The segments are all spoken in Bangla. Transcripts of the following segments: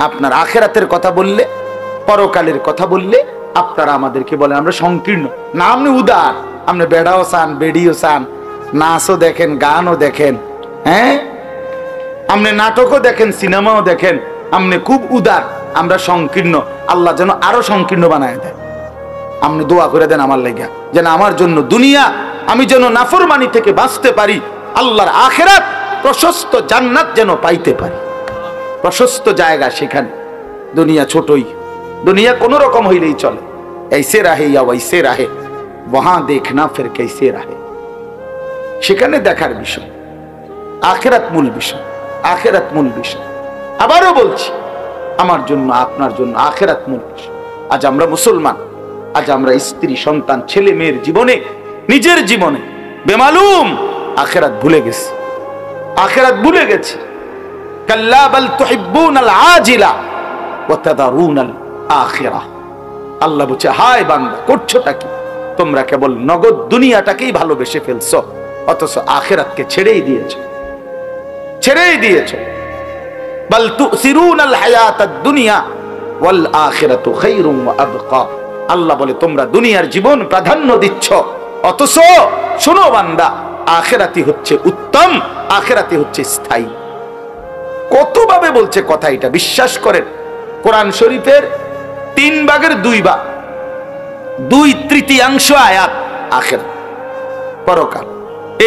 আপনার আখেরাতের কথা বললে, পরকালের কথা বললে আপনারা আমাদেরকে বলেন আমরা সংকীর্ণ। না, আপনি উদার, আপনি বেড়াও চান, বেড়িও চান, নাচও দেখেন, গানও দেখেন, হ্যাঁ, আপনি নাটকও দেখেন, সিনেমাও দেখেন, আপনি খুব উদার, আমরা সংকীর্ণ। আল্লাহ যেন আরো সংকীর্ণ বানায় দেয়। আপনি দোয়া করে দেন আমার লাগা, যেন আমার জন্য দুনিয়া আমি যেন নাফরমানি থেকে বাঁচতে পারি, আল্লাহর আখিরাত প্রশস্ত জান্নাত যেন পাইতে পারি, প্রশস্ত জায়গা সেখানে। দুনিয়া ছোটই, দুনিয়া কোন রকম হইলেই চলে। ऐसे रहे या वैसे रहे, वहां देखना फिर कैसे रहे। সেখানে দেখার বিষয়, আখিরাত মূল বিষয়, আখিরাত মূল বিষয়। আবারও বলছি, আমার জন্য আপনার জন্য আখিরাত মূল বিষয়। আজ আমরা মুসলমান, আজ আমরা স্ত্রী সন্তান ছেলে মেয়ের জীবনে, নিজের জীবনে বেমালুম আখিরাত ভুলে গেছি, আখিরাত ভুলে গেছি। কাল্লা বাল তুহিব্বুনাল আজিলা ওয়া তাদারুনাল আখিরাহ। আল্লাহ বলছে, হায় বান্দা, করছোটা কি? তোমরা কেবল নগদ দুনিয়াটাকেই ভালোবেসে ফেলছো, অথচ আখিরাতকে ছেড়েই দিয়েছো, ছেড়েই দিয়েছো। বাল তুসিরুনাল হায়াতাদ দুনিয়া ওয়াল আখিরাতু খায়রুম ওয়া আবকা। আল্লাহ বলে তোমরা দুনিয়ার জীবন প্রাধান্য দিচ্ছ, অথচ শোনো বান্দা, আখিরাতি হচ্ছে উত্তম, আখিরাতি হচ্ছে স্থায়ী। কতভাবে বলছে কথা, এটা বিশ্বাস করেন। কোরআন শরীফের 3 ভাগের 2 ভাগ, 2/3 আয়াত আখিরাত, পরকাল।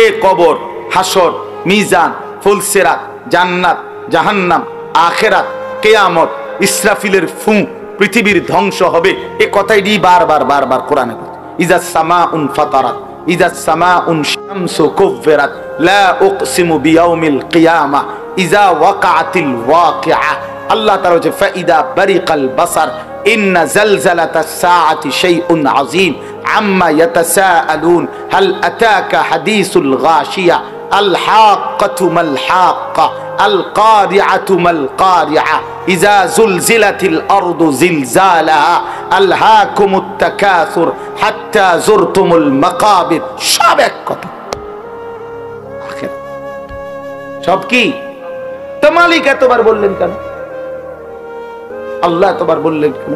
এ কবর, হাসর, মিজান, ফুলসিরাত, জান্নাত, জাহান্নাম, আখিরাত, কিয়ামত, ইসরাফিলের ফু, পৃথিবীর ধ্বংস হবে, এ কথাই বারবার বারবার কোরআনে বলে। ইজা সামাউন ফাতারাত, ইজা সামাউন শামসু কুফিরাত, লা উকসিমু বিয়াউমিল কিয়ামা, ইজা ওয়াকাআতিল ওয়াকিআ। আল্লাহ তাআলা বলেছে ফাইদা বারিকাল বাসার, ইন্না জালজালাতাস সাআতি শাইউন আযীম, আম্মা ইয়াতাসাআলুন, হাল আতাকা হাদিসুল গাশিয়া, আল হাক্কাতু মাল হাক্কা, আল কারিআতু মাল কারিআ, ইজা জুলজিলাতিল আরদু জিলজালাহা, আলহাকুমুত তাকাসুর হাত্তা যুরতুমুল মাকাবির। সব এক কথা, আখিরাত সব কি? তো মালিক এতবার বললেন কেন? আল্লাহ এতবার বললেন কেন?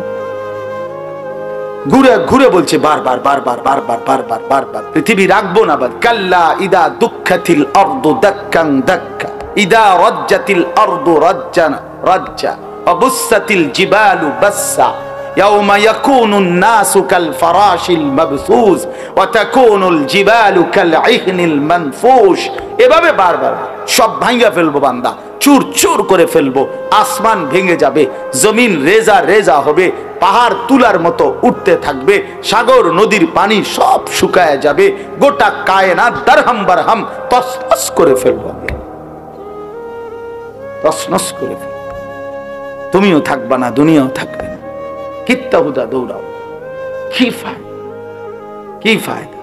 ঘুরে ঘুরে বলছে বারবার বারবার বারবার বারবার বারবার, পৃথিবী রাখবো না বাদ। কাল্লা ইদা দুঃখাতিল আরদু দাক্কান দাক্কা, ইদা রাজ্জাতিল আরদু রাজ্জান রাজ্জা, ওয়াবুসাতিল জিবালু বাসসা, ইয়াউমা ইয়াকুনুন নাসু কাল ফারাশিল মাবসুস ওয়া তাকুনুল জিবালু কাল ইহনিল মানফুশ। এভাবে বারবার সব ভাঙা ফেলবো বান্দা, চুর চুর করে ফেলবো, আসমান ভেঙে যাবে, জমিন রেজা রেজা হবে, পাহাড় তুলার মতো উঠতে থাকবে, সাগর নদীর পানি সব শুকায় যাবে, গোটা কায়নাত দারহাম বারহাম তসনস করে ফেলবো, তসনস করে ফেলবো। তুমিও থাকবা না, দুনিয়াও থাকবে না, কিত্তা হুদা দৌড়াও, কি ফায়দা, কি ফায়দা?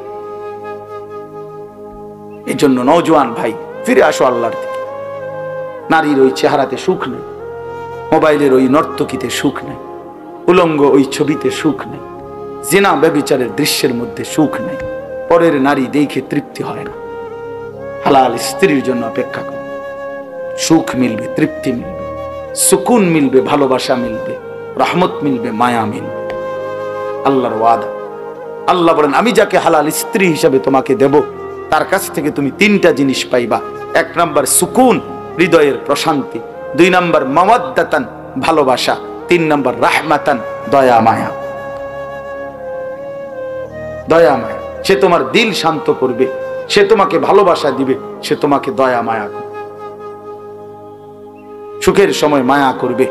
এই জন্য নওজোয়ান ভাই, ফিরে আসো আল্লাহর দিকে। নারীর ওই চেহারাতে সুখ নেই, মোবাইলের ওই নর্তকীতে সুখ নেই, উলঙ্গ ওই ছবিতে সুখ নেই, জিনা ব্যভিচারের দৃশ্যের মধ্যে সুখ নেই, পরের নারী দেখে তৃপ্তি হয় না। হালাল স্ত্রীর জন্য অপেক্ষা করো, সুখ মিলবে, তৃপ্তি মিলবে, সুকুন মিলবে, ভালোবাসা মিলবে, রহমত মিলবে, মায়া মিলবে। আল্লাহর ওয়াদা। আল্লাহ বলেন, আমি যাকে হালাল স্ত্রী হিসাবে তোমাকে দেব, তার কাছ থেকে তুমি 3টা জিনিস পাইবা। 1 নাম্বার সুকুন, হৃদয়ের প্রশান্তি। 2 নাম্বার মাওয়াদ্দাতান, ভালোবাসা। 3 নাম্বার রাহমাতান, দয়া মায়া। দয়া মায়া, সে তোমার দিল শান্ত করবে, সে তোমাকে ভালোবাসা দিবে, সে তোমাকে দয়া মায়া করবে, সুখের সময় মায়া করবে,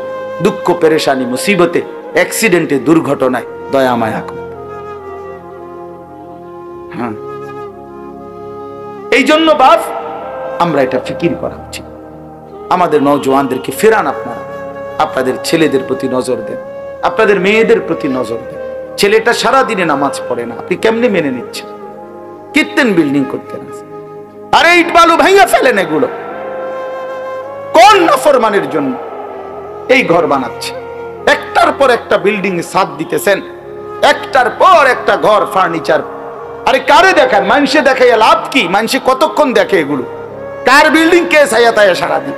দুঃখ পেরেশানি মুসিবতে অ্যাক্সিডেন্টে দুর্ঘটনায় দয়া মায়া করবে। হ্যাঁ, এই জন্য বাপ আমরা এটা ফিকির করা উচিত। আমাদের নওজোয়ানদেরকে ফেরান, আপনারা আপনাদের ছেলেদের প্রতি নজর দেন, আপনাদের মেয়েদের প্রতি নজর দেন। ছেলেটা সারাদিনে নামাজ পড়ে না, আপনি কেমনে মেনে নিচ্ছেন? কীর্তন বিল্ডিং করতেন, আরে ইট বালু ভাঙা ফেলেন, এগুলো কোন নাফরমানের জন্য এই ঘর বানাচ্ছে? একটার পর একটা বিল্ডিং ছাদ দিতেছেন, একটার পর একটা ঘর, ফার্নিচার। আরে কারে দেখান? মানুষে দেখে লাভ কি? মানুষে কতক্ষণ দেখে এগুলো? কার বিল্ডিং কে ছায়া তায়া সারাদিন?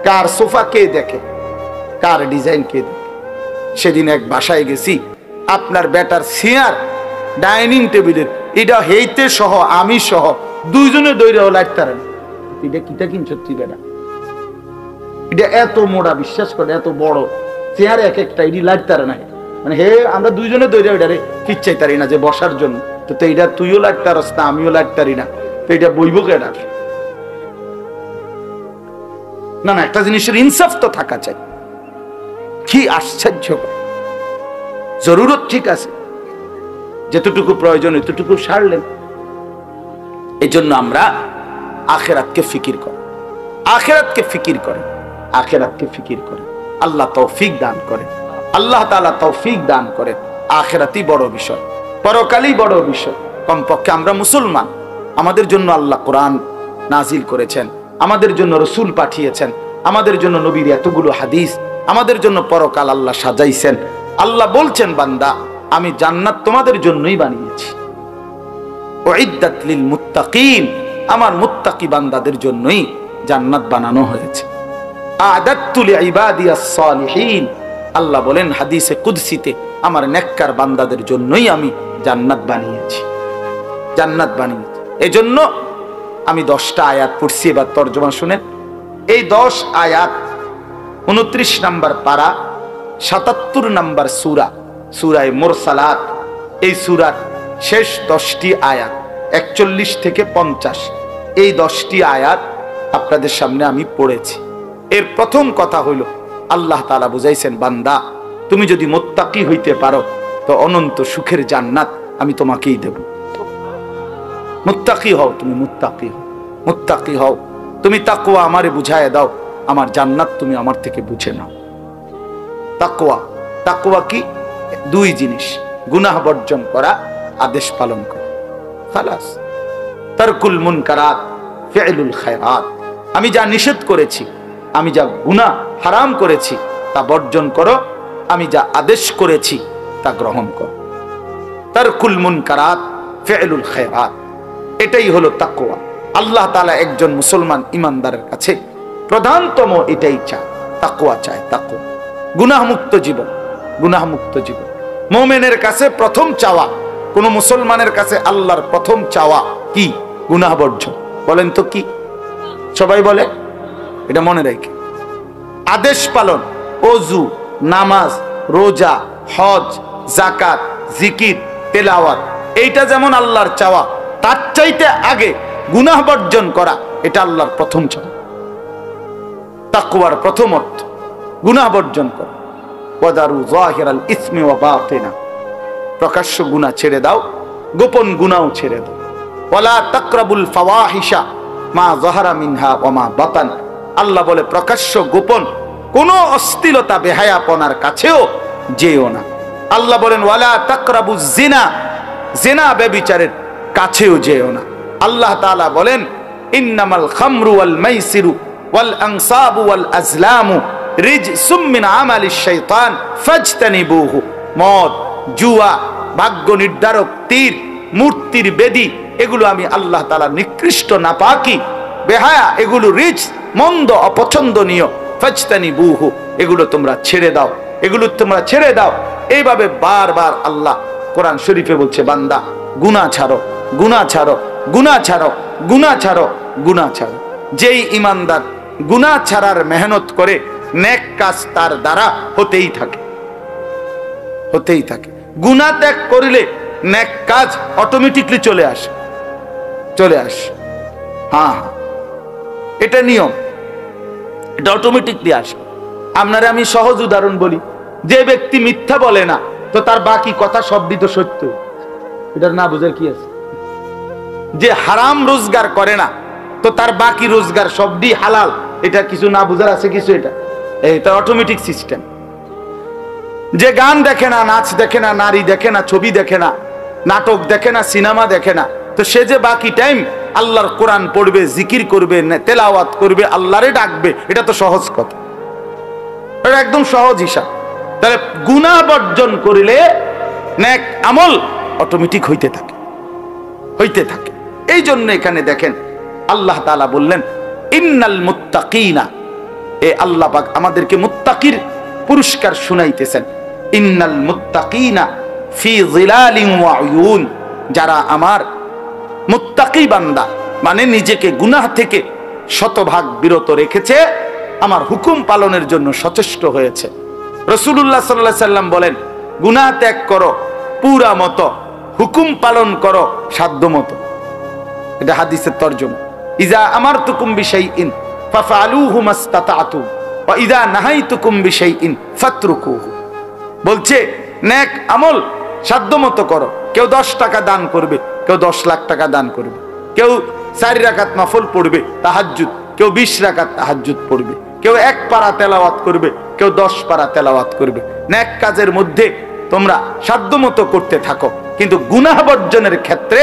কার সোফা কে দেখে? কার ডিজাইন কে দেখে। সেদিন এক বাসায় গেছি, আপনার বেটার চেয়ার ডাইনিং টেবিলের এটা হেইতে সহ আমি সহ দুইজনে দৈরা লাইট তারেন। এটা কিটা কিনছ তুই বেটা? এটা এত মোড়া, বিশ্বাস করে এত বড় চেয়ার এক একটা এটি লাইট তারে না। মানে হে আমরা দুইজনে দৈরা ওইটারে কিচ্ছাই তারি না যে বসার জন্য। তো এইটা তুইও লাইট তারস না, আমিও লাইট তারি না, তো এটা বইব কেডা? না না, একটা জিনিসের ইনসাফ তো থাকা চাই। কি আশ্চর্য! জরুরত ঠিক আছে, যতটুকু প্রয়োজন এতটুকু সারলেন। এই জন্য আমরা আখিরাতকে ফিকির করি, আখিরাতকে ফিকির করেন, আখিরাতকে ফিকির করেন। আল্লাহ তৌফিক দান করেন, আল্লাহ তাআলা তৌফিক দান করেন। আখিরাতই বড় বিষয়, পরকালই বড় বিষয়। কমপক্ষে আমরা মুসলমান, আমাদের জন্য আল্লাহ কোরআন নাজিল করেছেন, আমাদের জন্য রসুল পাঠিয়েছেন, আমাদের জন্য নবীর এতগুলো হাদিস, আমাদের জন্য পরকাল আল্লাহ সাজাইছেন। আল্লাহ বলছেন, বান্দা আমি জান্নাত তোমাদের জন্যই বানিয়েছি। উইদ্দাত লিল মুত্তাকিন, আমার মুত্তাকি বান্দাদের জন্যই জান্নাত বানানো হয়েছে। আ'দাততু লিইবাদিয়াস সালিহিন, আল্লাহ বলেন হাদিসে কুদসিতে, আমার নেককার বান্দাদের জন্যই আমি জান্নাত বানিয়েছি, জান্নাত বানিয়েছি। এজন্য আমি 10টা আয়াত পড়ছি, এবার তরজমা শুনেন। এই 10 আয়াত 29 নম্বর পারা, 77 নম্বর সূরা, সূরায়ে মুরসালাত। এই সূরার শেষ 10টি আয়াত 41 থেকে 50, এই 10টি আয়াত আপনাদের সামনে আমি পড়েছি। এর প্রথম কথা হইল, আল্লাহ তাআলা বুঝাইছেন, বান্দা তুমি যদি মুত্তাকি হইতে পারো তো অনন্ত সুখের জান্নাত আমি তোমাকেই দেব। মুত্তাকি হও, তুমি মুত্তাকি হও, মুত্তাকি হও। তুমি তাকওয়া আমারে বুঝায় দাও, আমার জান্নাত তুমি আমার থেকে বুঝে নাও। তাকওয়া, তাকওয়া কি? 2 জিনিস, গুনাহ বর্জন করা, আদেশ পালন করা। খালাস। তারকুল মুনকারাত, ফি'লুল খায়রাত। আমি যা নিষেধ করেছি, আমি যা গুনাহ হারাম করেছি তা বর্জন করো, আমি যা আদেশ করেছি তা গ্রহণ করো। তারকুল মুনকারাত, ফি'লুল খায়রাত, এটাই হলো তাকওয়া। আল্লাহ তাআলা একজন মুসলমান ইমানদারের কাছে প্রধানতম এটাই চায়, তাকওয়া চায়। তাকওয়া, গুনাহমুক্ত জীবন, গুনাহমুক্ত জীবন। মুমিনের কাছে প্রথম চাওয়া, কোন মুসলমানের কাছে আল্লাহর প্রথম চাওয়া কি? গুনাহ বর্জন। বলেন তো কি? সবাই বলে, এটা মনে রেখে। আদেশ পালন, ওযু, নামাজ, রোজা, হজ, যাকাত, জিকির, তেলাওয়াত, এইটা যেমন আল্লাহর চাওয়া, তার চাইতে আগে গুনাহ বর্জন করা, এটা আল্লাহর প্রথম চাওয়া। তাকওয়ার প্রথম অর্থ গুনাহ বর্জন করা। ওয়াদারু যাহিরাল ইসমি ওয়া বাতিনা, প্রকাশ্য গুনাহ ছেড়ে দাও, গোপন গুনাহও ছেড়ে দাও। ওয়ালা তাকরাবুল ফাওয়াহিশা মা যাহারা মিনহা ওয়া মা বাতান, আল্লাহ বলে প্রকাশ্য গোপন কোন অশ্লীলতা বেহায়াপনার কাছেও যেও না। আল্লাহ বলেন ওয়ালা তাকরাবুজ জিনা, জিনা ব্যভিচারের কাছেও যেও না। আল্লাহ তাআলা বলেন ইন্নামাল খামরু ওয়াল মাইসিরু ওয়াল আনসাবু ওয়াল আজলামু রিজসুম মিন আমালিশ শাইতান ফাজতানিবুহু, মদ, জুয়া, ভাগ্য নির্ধারক তীর, মূর্তির বেদী, এগুলো আমি আল্লাহ তাআলা নিকৃষ্ট, নাপাকি, বেহায়া, এগুলো রিজ, মন্দ, অপছন্দনীয়। ফাজতানিবুহু, এগুলো তোমরা ছেড়ে দাও, এগুলো তোমরা ছেড়ে দাও। এইভাবে বারবার আল্লাহ কোরআন শরীফে বলছে, বান্দা গুনাহ ছাড়ো, গুনাহ ছাড়ো, গুনাহ ছাড়ো, গুনাহ ছাড়ো, গুনাহ ছাড়ো। যেই ইমানদার গুনাহ ছাড়ার মেহনত করে, নেক কাজ তার দ্বারা হতেই থাকে, হতেই থাকে। গুনাহ ত্যাগ করিলে নেক কাজ অটোমেটিকলি চলে আসে, চলে আসে। হ্যাঁ, এটা নিয়ম, এটা অটোমেটিকলি আসে। আপনারা আমি সহজ উদাহরণ বলি, যে ব্যক্তি মিথ্যা বলে না তো তার বাকি কথা সবই তো সত্য, এটার না বুঝার কি আছে? যে হারাম রোজগার করে না তো তার বাকি রোজগার সবই হালাল, এটা কিছু না বুঝার আছে কিছু? এটা অটোমেটিক সিস্টেম। যে গান দেখে না, নাচ দেখে না, নারী দেখে না, ছবি দেখে না, নাটক দেখে না, সিনেমা দেখে না, তো সে যে বাকি টাইম আল্লাহর কোরআন পড়বে, জিকির করবে, তেলাওয়াত করবে, আল্লাহরে ডাকবে, এটা তো সহজ কথা, এটা একদম সহজ হিসাব। তাহলে গুনাহ বর্জন করিলে নেক আমল অটোমেটিক হইতে থাকে, হইতে থাকে। এই জন্য এখানে দেখেন আল্লাহ তাআলা বললেন ইন্নাল মুত্তাকিনা, এ আল্লাহ পাক আমাদেরকে মুত্তাকির পুরস্কার শুনাইতেছেন, ইন্নাল মুত্তাকিনা ফি যিলালিন ওয়া উয়ুন, যারা আমার মুত্তাকি বান্দা মানে নিজেকে গুনাহ থেকে শতভাগ বিরত রেখেছে, আমার হুকুম পালনের জন্য সচেষ্ট হয়েছে। রাসূলুল্লাহ সাল্লাল্লাহু আলাইহি সাল্লাম বলেন, গুনাহ ত্যাগ করো পুরা মতো, হুকুম পালন করো সাধ্য মতো। এটা হাদিসের তরজমা। ইজা আমারতুকুম বিশাইইন ফাফআলুহু মাসতাতা'তুম ওয়া ইজা নাহাইতুকুম বিশাইইন ফাতরুকুহু। বলছে নেক আমল সাধ্য মতো করো। কেউ 10 টাকা দান করবে, কেউ 10 লাখ টাকা দান করবে, কেউ 4 রাকাত নফল পড়বে তাহাজ্জুদ, কেউ 20 রাকাত তাহাজ্জুদ পড়বে, কেউ 1 পারা তেলাওয়াত করবে, কেউ 10 পারা তেলাওয়াত করবে। নেক কাজের মধ্যে তোমরা সাধ্য মতো করতে থাকো, কিন্তু গুনাহ বর্জনের ক্ষেত্রে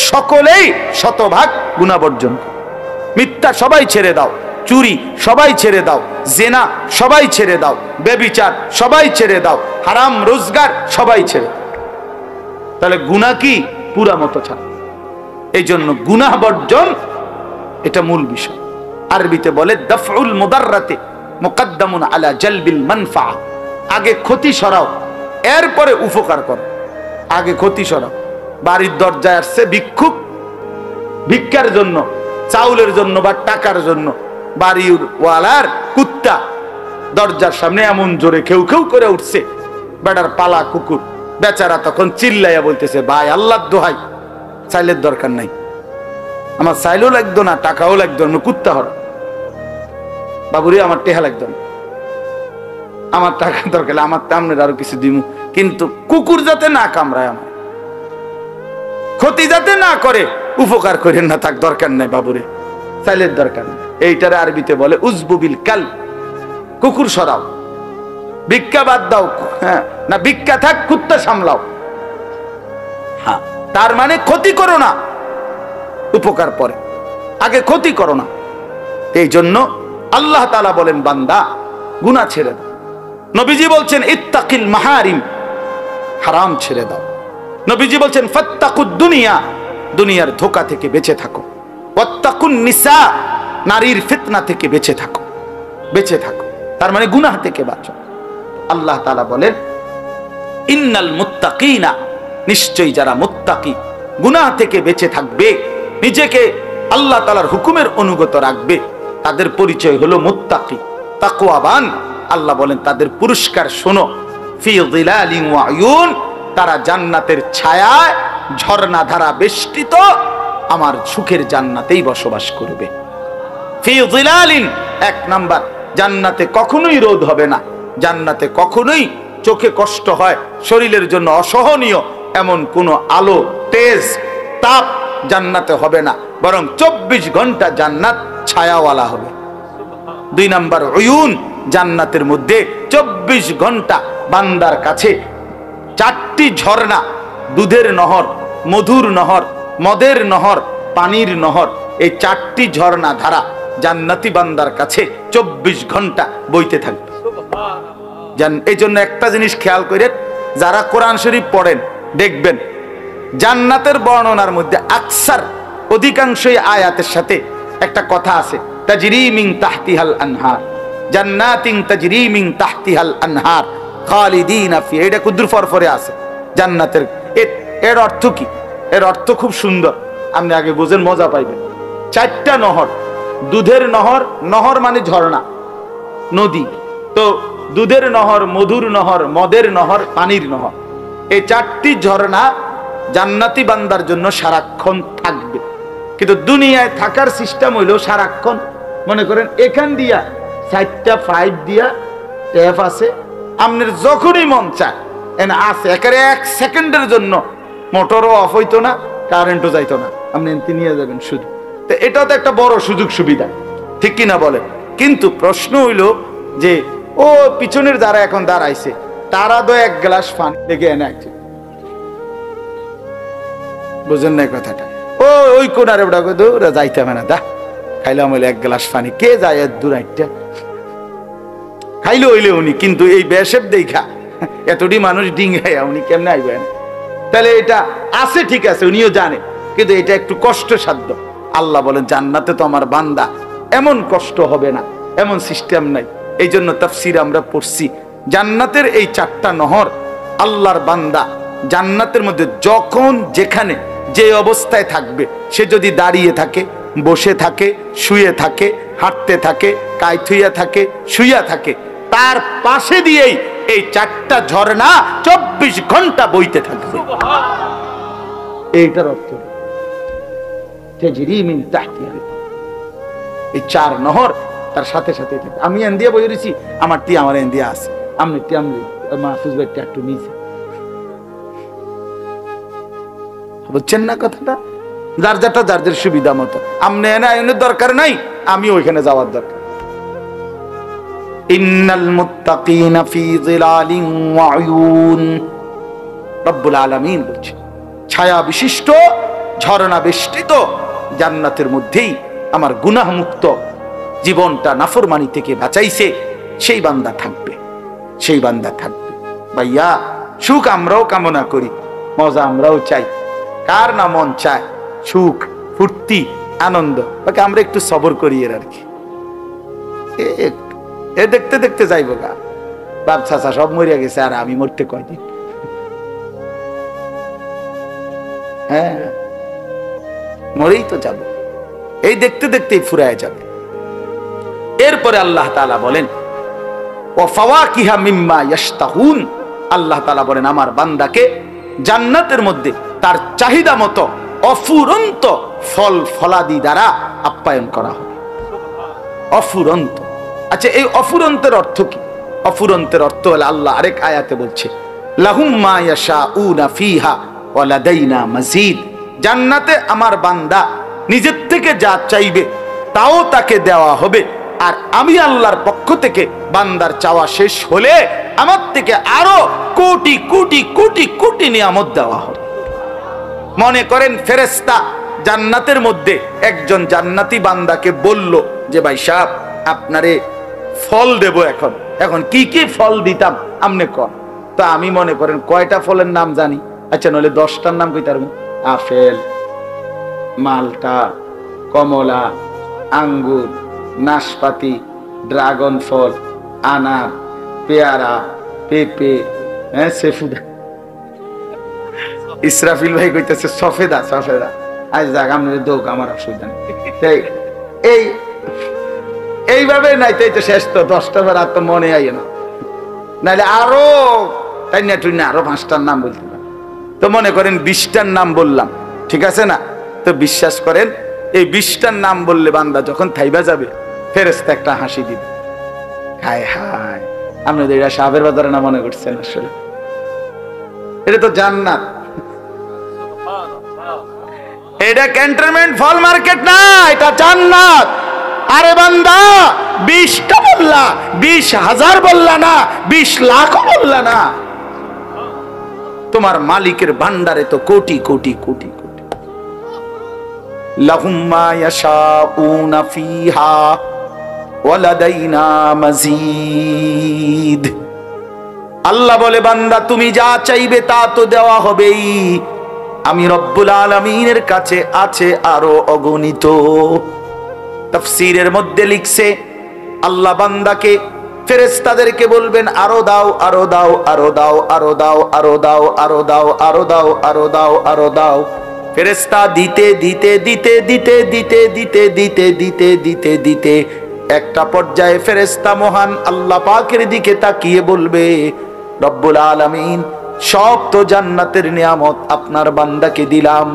সকলেই শতভাগ গুনাহ বর্জন করো। মিথ্যা সবাই ছেড়ে দাও, চুরি সবাই ছেড়ে দাও, জেনা সবাই ছেড়ে দাও, ব্যভিচার সবাই ছেড়ে দাও, হারাম রোজগার সবাই ছেড়ে দাও। তাহলে গুনাহ কি পুরা মতো ছাড়ো। এই জন্য গুনাহ বর্জন এটা মূল বিষয়। আরবিতে বলে দাফউল মুদাররাতি মুকদ্দামুন আলা জালবিল মানফা। আগে ক্ষতি সরাও, এরপরে উপকার করো। আগে ক্ষতি সরাও। বাড়ির দরজায় আসছে ভিক্ষুক, ভিক্ষার জন্য, চাউলের জন্য বা টাকার জন্য, বাড়ির ওয়ালার কুত্তা দরজার সামনে এমন জোরে খেউ খেউ করে উঠছে, বেটার পালা কুকুর, বেচারা তখন চিল্লাইয়া বলতেছে, ভাই আল্লাহর দোহাই, চাইলের দরকার নাই, আমার চাইলেও লাগতো না, টাকাও লাগতো না, কুত্তা হরা বাবুরে, আমার টেহা লাগতো না, আমার টাকা দরকার, আমার তামনের আরো কিছু দিমু, কিন্তু কুকুর যাতে না কামড়ায়, আমার ক্ষতি যাতে না করে, উপকার করেন না, থাক দরকার নাই বাবুরে, চাইলের দরকার নেই। এইটারে আরবিতে বলে উজবুবিল কাল, কুকুর সরাও, ভিক্ষা বাদ দাও, হ্যাঁ না ভিক্ষা থাক, কুত্তা সামলাও। হ্যাঁ, তার মানে ক্ষতি করো না, উপকার পরে, আগে ক্ষতি করো না। এই জন্য আল্লাহ তাআলা বলেন, বান্দা গুনাহ ছেড়ে দাও। নবীজি বলছেন ইত্তাকিল মাহারিম, হারাম ছেড়ে দাও। নবীজি বলছেন ফাত্তাকুদ দুনিয়া, দুনিয়ার ধোঁকা থেকে বেঁচে থাকো। ওয়াত্তাকুন নিসা, নারীর ফিতনা থেকে বেঁচে থাকো, বেঁচে থাকো। তার মানে গুনাহ থেকে বাঁচো। আল্লাহ তাআলা বলেন ইন্নাল মুত্তাকিনা, নিশ্চয়ই যারা মুত্তাকি, গুনাহ থেকে বেঁচে থাকবে, নিজেকে আল্লাহ তাআলার হুকুমের অনুগত রাখবে, তাদের পরিচয় হলো মুত্তাকি, তাকওয়াবান। আল্লাহ বলেন তাদের পুরস্কার শোনো, ফি যিলালিন ওয়া উয়ুন, তারা জান্নাতের ছায়ায় ঝর্ণা ধারা বেষ্টিত আমার সুখের জান্নাতেই বসবাস করবে। ফি যিলালিন, 1 নাম্বার, জান্নাতে কখনোই রোদ হবে না, জান্নাতে কখনোই চোখে কষ্ট হয়, শরীরের জন্য অসহনীয় এমন কোনো আলো, তেজ, তাপ জান্নাতে হবে না, বরং 24 ঘন্টা জান্নাত ছায়াওয়ালা হবে। 2 নাম্বার, উয়ুন, জান্নাতের মধ্যে 24 ঘন্টা বান্দার কাছে 4টি ঝর্ণা, দুধের নহর, মধুর নহর, মদের নহর, পানির নহর, এই 4টি ঝর্ণা ধারা জান্নাতি বান্দার কাছে 24 ঘন্টা বইতে থাকবে। এই জন্য একটা জিনিস খেয়াল করেন, যারা কোরআন শরীফ পড়েন দেখবেন জান্নাতের বর্ণনার মধ্যে আকসার, অধিকাংশই আয়াতের সাথে একটা কথা আছে, তাজরি মিন তাহতিহাল আনহার, জান্নাতিন তাজরি মিন তাহতিহাল আনহার খালিদিনা ফি। এটা কুদুর ফরফরে আছে জান্নাতের। এর অর্থ কি? এর অর্থ খুব সুন্দর, আপনি আগে বুঝেন, মজা পাইবেন। 4টা নহর, দুধের নহর, নহর মানে ঝর্ণা, নদী, তো দুধের নহর, মধুর নহর, মদের নহর, পানির নহর, এই 4টি ঝর্ণা জান্নাতি বান্দার জন্য সারাক্ষণ থাকবে। কিন্তু দুনিয়ায় থাকার সিস্টেম হইলো সারাক্ষণ, মনে করেন এখান দিয়া 4টা পাইপ দিয়া ট্যাপ আছে, আপনার যখনই মন চায় এনে আছে, একেবারে 1 সেকেন্ডের জন্য মোটরও অফ হইতো না, কারেন্টও যাইতো না, আপনি এনতে নিয়ে যাবেন শুধু। তো এটাও তো একটা বড় সুযোগ সুবিধা, ঠিক কিনা বলেন? কিন্তু প্রশ্ন হইল যে ও পিছনের যারা এখন দাঁড়াইছে, তারা তো 1 গ্লাস পানি দেখে এনে আছে, বুঝেন না কথাটা? ওই কোনারে ওটা ওরা যাইতে হবে না, দা খাইলাম হইলে 1 গ্লাস পানি, কে যায় দূর একটা খাইলে হইলে উনি, কিন্তু এই বেশেব দেখা এতটি মানুষ ডিঙ্গাইয়া উনি কেমনে আইবেন? তাহলে এটা আছে, ঠিক আছে, উনিও জানে, কিন্তু এটা একটু কষ্টসাধ্য। আল্লাহ বলেন জান্নাতে তো আমার বান্দা এমন কষ্ট হবে না, এমন সিস্টেম নাই। এই জন্য তাফসীর আমরা পড়ছি, জান্নাতের এই 4টা নহর আল্লাহর বান্দা জান্নাতের মধ্যে যখন যেখানে যে অবস্থায় থাকবে, সে যদি দাঁড়িয়ে থাকে, বসে থাকে, শুয়ে থাকে, হাঁটতে থাকে, কায়থুইয়া থাকে, শুইয়া থাকে, তার পাশে দিয়েই এই 4টা ঝর্ণা 24 ঘন্টা বইতে থাকবে। এইটার অর্থ এই 4 নহর তার সাথে সাথে থাকে। আমি এন্দিয়া বই রয়েছি, আমার টি আমার এন্দিয়া আছে, আমি টি আমি মাহফুজ ভাই একটু নিচে, বুঝছেন না কথাটা? যার যারটা যার যার সুবিধা মতো, আমনে না এনে দরকার নাই, আমি ওইখানে যাওয়ার দরকার। ইন্নাল মুত্তাকিনা ফি যিলালিন ওয়া উয়ুন, রব্বুল আলামিন বলছে ছায়া বিশিষ্ট ঝর্ণা বেষ্টিত জান্নাতের মধ্যেই আমার গুনাহ মুক্ত জীবনটা নাফরমানি থেকে বাঁচাইছে সেই বান্দা থাকবে, সেই বান্দা থাকবে। ভাইয়া, সুখ আমরাও কামনা করি, মজা আমরাও চাই, কার না মন চায় সুখ, ফুর্তি, আনন্দ, বাকি আমরা একটু সবর করি এর আর কি। এ দেখতে দেখতে যাইবো গা, বাপ চাচা সব মরিয়া গেছে, আর আমি মরতে কয়দিন। হ্যাঁ, মরেই তো যাব, এই দেখতে দেখতেই ফুরায় যাবে। এরপরে আল্লাহ তাআলা বলেন ওয়া ফাওয়াকিহা মিম্মা ইয়াশতাহুন, আল্লাহ তাআলা বলেন আমার বান্দাকে জান্নাতের মধ্যে তার চাহিদা মতো অফুরন্ত ফল ফলাদি দ্বারা আপ্যায়ন করা হবে। অফুরন্ত, আচ্ছা এই অফুরন্তের অর্থ কি? অফুরন্তের অর্থ হলো আল্লাহ আরেক আয়াতে বলছে লাহুম মা ইয়াশাউনা ফিহা ওয়া লাদাইনা মাজিদ, জান্নাতে আমার বান্দা নিজের থেকে যা চাইবে তাও তাকে দেওয়া হবে, আর আমি আল্লাহর পক্ষ থেকে বান্দার চাওয়া শেষ হলে আমার থেকে আরো কোটি কোটি কোটি কোটি নিয়ামত দেওয়া হবে। মনে করেন ফেরেশতা জান্নাতের মধ্যে একজন জান্নাতি বান্দাকে বলল যে ভাই সাহেব আপনারে ফল দেব, এখন কি কি ফল দিতাম আপনি কর। তো আমি মনে করেন কয়টা ফলের নাম জানি, আচ্ছা নইলে 10টার নাম কইতে পারবো, আপেল, মালটা, কমলা, আঙ্গুর, নাশপাতি, ড্রাগন ফল, আনার, পেয়ারা, পেঁপে, সেফুদা, ইসরাফিল ভাই কইতেছে সফেদা, সফেদা, আজ যাক আপনাদের দোক, আমার অসুবিধা নেই। এইভাবে নাই তো শেষ, তো 10টা রাত তো মনে আই না, নাইলে আরো তাই না টুই না আরো 5টার নাম বলতে পারে। তো মনে করেন 20টার নাম বললাম, ঠিক আছে না? তো বিশ্বাস করেন এই 20টার নাম বললে বান্দা যখন থাইবা যাবে ফেরেশতা একটা হাসি দিবে। হায় হায়, আপনাদের এটা সাবের বাজারে না মনে করছেন? আসলে এটা তো জান্নাত, এটা ক্যান্টনমেন্ট ফল মার্কেট না, এটা জান্নাত। আরে বান্দা 20টা বললা, 20,000 বললা না, 20 লাখও বললা না, তোমার মালিকের ভান্ডারে তো কোটি কোটি কোটি কোটি। লাহুম মা ইয়াশাউনা ফিহা ওয়া লাদাইনা মাজিদ। আল্লাহ বলে বান্দা তুমি যা চাইবে তা তো দেওয়া হবেই, আমি রব্বুল আলামিনের কাছে আছে আরো অগণিত। তাফসীরের মধ্যে লিখছে আল্লাহ বান্দাকে ফেরেশতাদেরকে বলবেন আরো দাও, আরো দাও, আরো দাও, আরো দাও, আরো দাও, আরো দাও, আরো দাও, আরো দাও, আরো দাও। ফেরেশতা দিতে দিতে দিতে দিতে দিতে দিতে দিতে দিতে দিতে দিতে একটা পর্যায়ে ফেরেশতা মহান আল্লাহ পাকের দিকে তাকিয়ে বলবে রব্বুল আলামিন সব তো জান্নাতের নিয়ামত আপনার বান্দাকে দিলাম,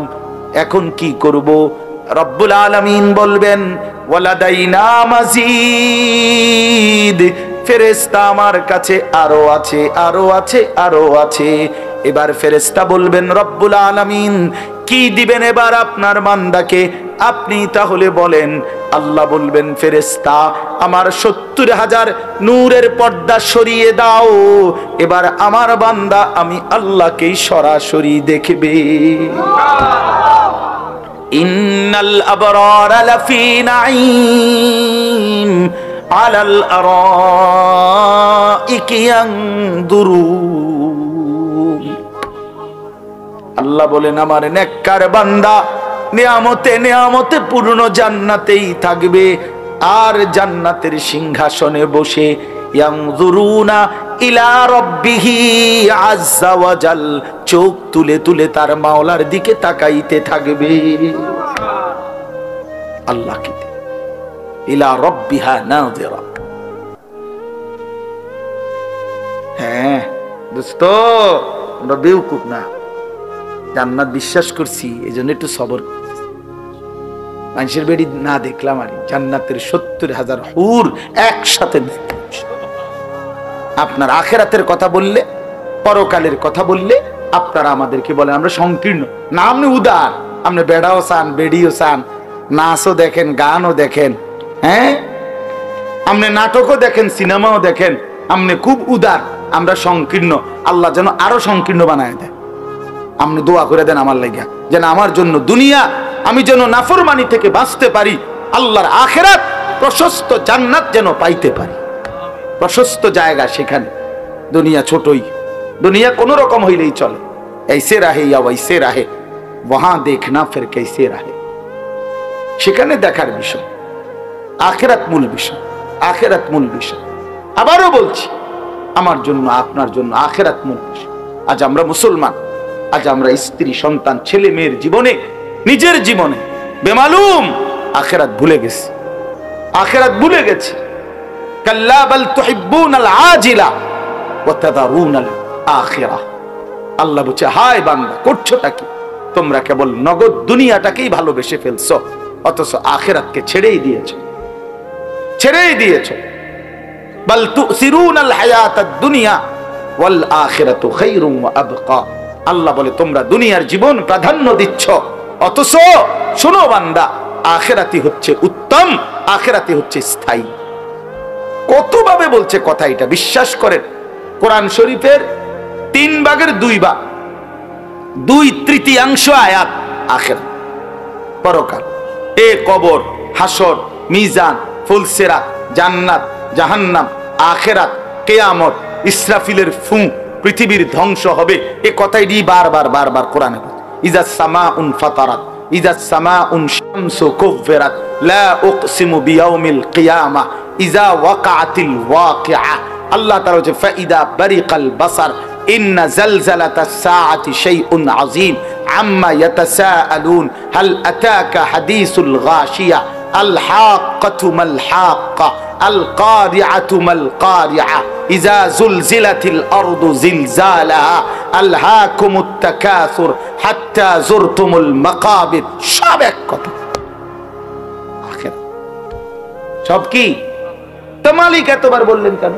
এখন কি করব? রব্বুল আলামিন বলবেন ওয়ালাদাইনা মাজিদ, ফেরেশতা আমার কাছে আরো আছে, আরো আছে, আরো আছে। এবার ফেরেশতা বলবেন রব্বুল আলামিন কি দিবেন এবার আপনার বান্দাকে, আপনি তাহলে বলেন। আল্লাহ বলবেন ফেরেশতা আমার 70,000 নূরের পর্দা সরিয়ে দাও, এবার আমার বান্দা আমি আল্লাহকেই সরাসরি দেখবে। ইন্নাল আবরারা লাফি নাঈম আলাল আরাইকি ইয়ানদুরুন। আল্লাহ বলেন আমার নেককার বান্দা নিয়ামতে নিয়ামতে পূর্ণ জান্নাতেই থাকবে, আর জান্নাতের সিংহাসনে বসে ইয়ানজুরুনা ইলা রাব্বিহি আযজা ওয়া জাল, চোখ তুলে তুলে তার মাওলার দিকে তাকাইতে থাকবে। আল্লাহ কি ইলা রাব্বিহা নাযিরা। হ্যাঁ দোস্ত, আমরা বেউকুফ না, জান্নাত বিশ্বাস করছি, এই জন্য একটু সবর করতেছি। মানুষের বেড়ি না দেখলাম আর জান্নাতের ৭০,০০০ হুর একসাথে দেখলাম। আপনার আখেরাতের কথা বললে, পরকালের কথা বললে আপনারা আমাদেরকে বলেন আমরা সংকীর্ণ। না, আপনি উদার, আপনি বেড়াও চান, বেড়িও চান, নাচও দেখেন, গানও দেখেন, হ্যাঁ আপনি নাটকও দেখেন, সিনেমাও দেখেন, আপনি খুব উদার, আমরা সংকীর্ণ। আল্লাহ যেন আরো সংকীর্ণ বানায় দেয়। আপনি দোয়া করে দেন আমার লাগিয়া, যেন আমার জন্য দুনিয়া আমি যেন নাফরমানি থেকে বাঁচতে পারি, আল্লাহর আখেরাত প্রশস্ত জান্নাত যেন পাইতে পারি, প্রশস্ত জায়গা সেখানে। দুনিয়া ছোটই, দুনিয়া কোন রকম হইলেই চলে। ऐसे रहे या वैसे रहे, वहां देखना फिर कैसे रहे। সেখানে দেখার বিষয়, আখেরাত মূল বিষয়, আখেরাত মূল বিষয়। আবারও বলছি, আমার জন্য আপনার জন্য আখেরাত মূল বিষয়। আজ আমরা মুসলমান, আজ আমরা স্ত্রী সন্তান ছেলে মেয়ের জীবনে, নিজের জীবনে বেমালুম আখেরাত ভুলে গেছি, আখেরাত ভুলে গেছি। কাল্লা বাল তুহিব্বুনাল আজিলা ওয়া তাযারুনাল আখিরাহ। আল্লাহ বলছে, হায় বান্দা, করছোটা কি? তোমরা কেবল নগদ দুনিয়াটাকেই ভালোবেসে ফেলছো, অথচ আখিরাতকে ছেড়েই দিয়েছো, ছেড়েই দিয়েছো। বাল তুসিরুনাল হায়াতাদ দুনিয়া ওয়াল আখিরাতু খায়রুম ওয়া আবকা। আল্লাহ বলে তোমরা দুনিয়ার জীবন প্রাধান্য দিচ্ছ, অথচ শোনো বান্দা, আখিরাতই হচ্ছে উত্তম, আখিরাতই হচ্ছে স্থায়ী। কতভাবে বলছে কথা, এটা বিশ্বাস করেন। কোরআন শরীফের 3 ভাগের 2 ভাগ, 2/3 আয়াত আখিরাত, পরকাল। এ কবর, হাসর, মিজান, ফুলসিরাত, জান্নাত, জাহান্নাম, আখিরাত, কিয়ামত, ইসরাফিলের ফু, পৃথিবীর ধ্বংস হবে, এ কথাই বারবার বারবার কোরআনে বলে। ইজাস সামাউন ফাতারাত, ইজাস সামাউন শামসু কুফিরাত, লা উকসিমু বিয়াউমিল কিয়ামা, ইজা ওয়াকাআতিল ওয়াকিআ। আল্লাহ তাআলা বলেছে ফাইদা বারিকাল বাসার, ইন্না জালজালাতাস সাআতি শাইউন আযীম, আম্মা ইয়াতাসাআলুন, হাল আতাকা হাদিসুল গাশিয়া, আল হাক্কাতু মাল হাক্কা, আল কারিআতু মাল কারিআ, ইজা জুলজিলাতিল আরদু জিলজালাহা, আলহাকুমুত তাকাসুর হাত্তা যুরতুমুল মাকাবির। সব এক কথা, আখিরাত সব কি? তো মালিক এতবার বললেন কেন?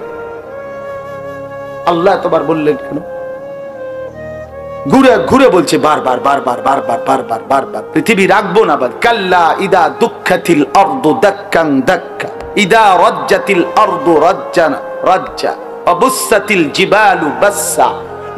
আল্লাহ এতবার বললেন কেন? ঘুরে ঘুরে বলছে বারবার বারবার বারবার বারবার বারবার, পৃথিবী রাখবো না। কাল্লা ইদা দুঃখাতিল আরদু দাক্কান দাক্কা, ইদা রাজ্জাতিল আরদু রাজ্জান রাজ্জা, ওয়াবুসাতিল জিবালু বাসসা,